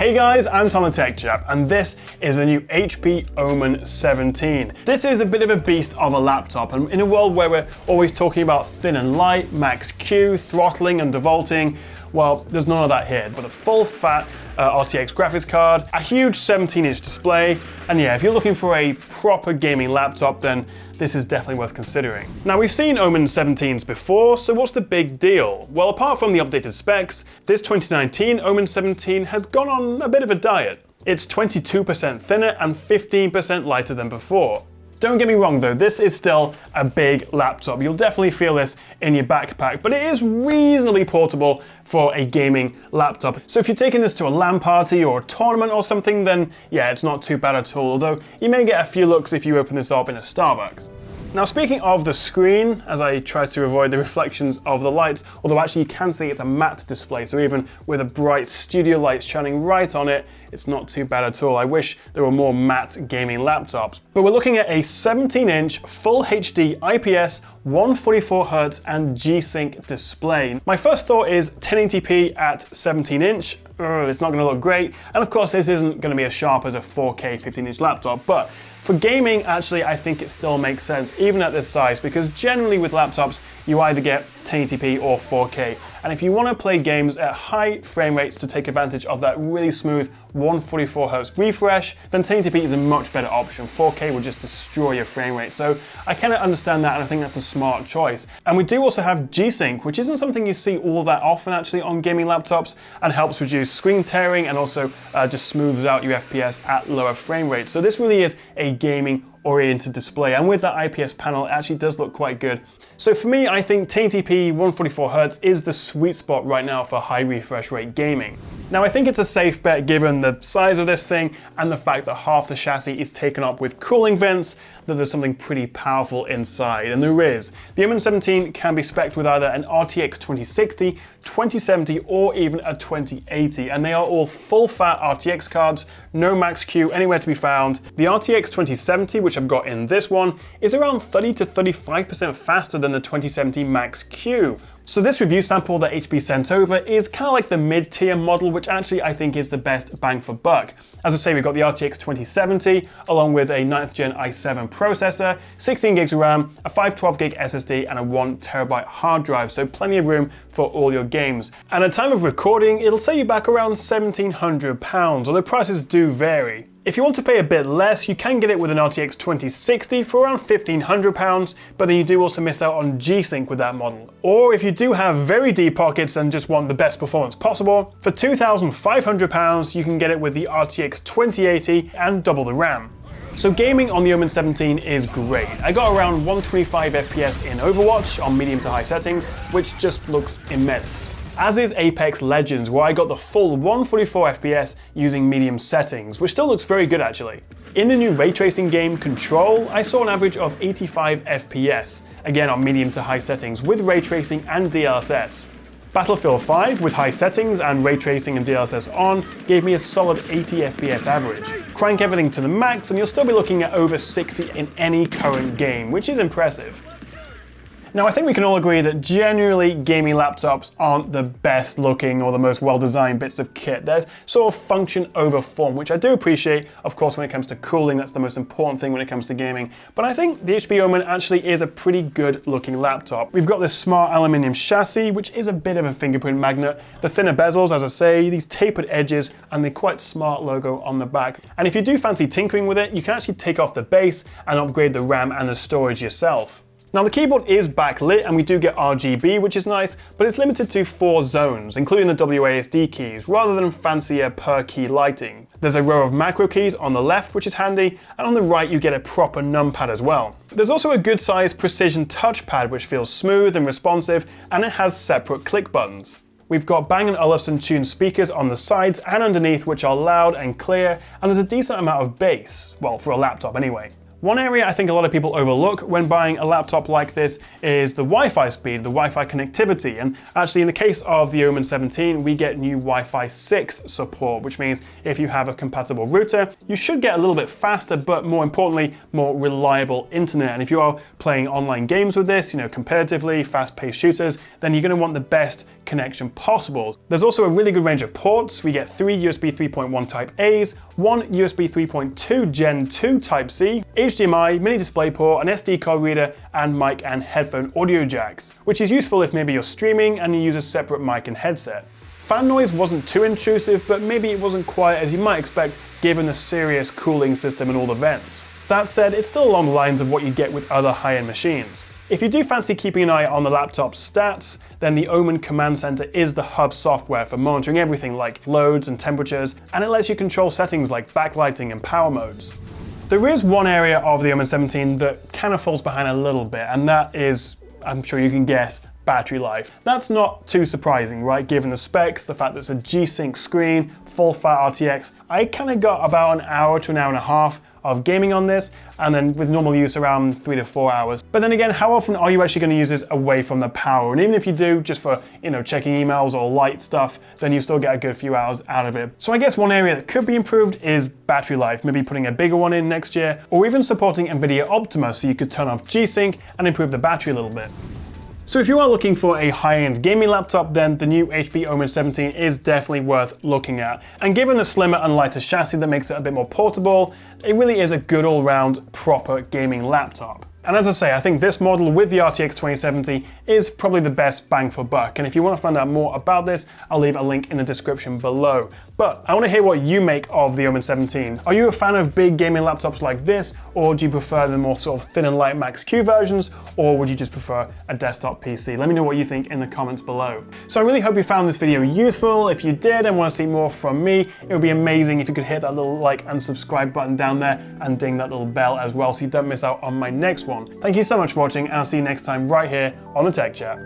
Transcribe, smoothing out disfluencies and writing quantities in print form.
Hey guys, I'm Tom the Tech Chap, and this is the new HP Omen 17. This is a bit of a beast of a laptop, and in a world where we're always talking about thin and light, max Q, throttling and defaulting, well, there's none of that here. But a full fat RTX graphics card, a huge 17-inch display, and yeah, if you're looking for a proper gaming laptop, then this is definitely worth considering. Now, we've seen Omen 17s before, so what's the big deal? Well, apart from the updated specs, this 2019 Omen 17 has gone on a bit of a diet. It's 22% thinner and 15% lighter than before. Don't get me wrong though, this is still a big laptop. You'll definitely feel this in your backpack, but it is reasonably portable for a gaming laptop. So if you're taking this to a LAN party or a tournament or something, then yeah, it's not too bad at all, although you may get a few looks if you open this up in a Starbucks. Now, speaking of the screen, as I try to avoid the reflections of the lights, although actually you can see it's a matte display, so even with a bright studio light shining right on it, it's not too bad at all. I wish there were more matte gaming laptops. But we're looking at a 17-inch Full HD IPS 144Hz and G-Sync display. My first thought is 1080p at 17-inch. It's not going to look great, and of course this isn't going to be as sharp as a 4K 15-inch laptop, but for gaming, actually, I think it still makes sense, even at this size, because generally with laptops, you either get 1080p or 4K. And if you want to play games at high frame rates to take advantage of that really smooth 144Hz refresh, then 1080p is a much better option. 4K will just destroy your frame rate. So I kind of understand that, and I think that's a smart choice. And we do also have G-Sync, which isn't something you see all that often actually on gaming laptops, and helps reduce screen tearing and also just smooths out your FPS at lower frame rates. So this really is a gaming oriented display, and with that IPS panel, it actually does look quite good. So for me, I think 1080p 144Hz is the sweet spot right now for high refresh rate gaming. Now, I think it's a safe bet given the size of this thing and the fact that half the chassis is taken up with cooling vents, that there's something pretty powerful inside, and there is. The Omen 17 can be spec'd with either an RTX 2060, 2070, or even a 2080, and they are all full-fat RTX cards, no max Q anywhere to be found. The RTX 2070, which I've got in this one, is around 30 to 35% faster than the 2070 max Q. So this review sample that HP sent over is kind of like the mid-tier model, which actually I think is the best bang for buck. As I say, we've got the RTX 2070, along with a 9th gen i7 processor, 16 gigs of RAM, a 512 gig SSD, and a 1 terabyte hard drive, so plenty of room for all your games. And at time of recording, it'll set you back around £1,700, although prices do vary. If you want to pay a bit less, you can get it with an RTX 2060 for around £1,500, but then you do also miss out on G-Sync with that model. Or if you do have very deep pockets and just want the best performance possible, for £2,500 you can get it with the RTX 2080 and double the RAM. So gaming on the Omen 17 is great. I got around 125 FPS in Overwatch on medium to high settings, which just looks immense. As is Apex Legends, where I got the full 144 FPS using medium settings, which still looks very good actually. In the new ray tracing game Control, I saw an average of 85 FPS, again on medium to high settings with ray tracing and DLSS. Battlefield 5 with high settings and ray tracing and DLSS on gave me a solid 80 FPS average. Crank everything to the max and you'll still be looking at over 60 in any current game, which is impressive. Now, I think we can all agree that generally gaming laptops aren't the best looking or the most well-designed bits of kit. They're sort of function over form, which I do appreciate. Of course, when it comes to cooling, that's the most important thing when it comes to gaming. But I think the HP Omen actually is a pretty good looking laptop. We've got this smart aluminium chassis, which is a bit of a fingerprint magnet. The thinner bezels, as I say, these tapered edges, and the quite smart logo on the back. And if you do fancy tinkering with it, you can actually take off the base and upgrade the RAM and the storage yourself. Now, the keyboard is backlit and we do get RGB, which is nice, but it's limited to 4 zones, including the WASD keys, rather than fancier per key lighting. There's a row of macro keys on the left, which is handy, and on the right you get a proper numpad as well. There's also a good sized precision touchpad, which feels smooth and responsive, and it has separate click buttons. We've got Bang & Olufsen tuned speakers on the sides and underneath, which are loud and clear, and there's a decent amount of bass, well, for a laptop anyway. One area I think a lot of people overlook when buying a laptop like this is the Wi-Fi speed, the Wi-Fi connectivity. And actually in the case of the Omen 17, we get new Wi-Fi 6 support, which means if you have a compatible router, you should get a little bit faster, but more importantly, more reliable internet. And if you are playing online games with this, competitively, fast-paced shooters, then you're gonna want the best connection possible. There's also a really good range of ports. We get 3 USB 3.1 Type A's, 1 USB 3.2 Gen 2 Type C, HDMI, mini DisplayPort, an SD card reader, and mic and headphone audio jacks, which is useful if maybe you're streaming and you use a separate mic and headset. Fan noise wasn't too intrusive, but maybe it wasn't quite as you might expect given the serious cooling system and all the vents. That said, it's still along the lines of what you get with other high-end machines. If you do fancy keeping an eye on the laptop's stats, then the Omen Command Center is the hub software for monitoring everything like loads and temperatures, and it lets you control settings like backlighting and power modes. There is one area of the Omen 17 that kind of falls behind a little bit, and that is, I'm sure you can guess, battery life. That's not too surprising, right? Given the specs, the fact that it's a G-Sync screen, full fat RTX. I kind of got about an hour to an hour and a half of gaming on this, and then with normal use around 3 to 4 hours. But then again, how often are you actually going to use this away from the power? And even if you do, just for checking emails or light stuff, then you still get a good few hours out of it. So I guess one area that could be improved is battery life, maybe putting a bigger one in next year, or even supporting NVIDIA Optima so you could turn off G-Sync and improve the battery a little bit. So if you are looking for a high-end gaming laptop, then the new HP Omen 17 is definitely worth looking at. And given the slimmer and lighter chassis that makes it a bit more portable, it really is a good all-round proper gaming laptop. And as I say, I think this model with the RTX 2070 is probably the best bang for buck. And if you want to find out more about this, I'll leave a link in the description below. But I want to hear what you make of the Omen 17. Are you a fan of big gaming laptops like this, or do you prefer the more sort of thin and light Max-Q versions, or would you just prefer a desktop PC? Let me know what you think in the comments below. So I really hope you found this video useful. If you did and want to see more from me, it would be amazing if you could hit that little like and subscribe button down there and ding that little bell as well so you don't miss out on my next one. Thank you so much for watching, and I'll see you next time right here on the Tech Chat.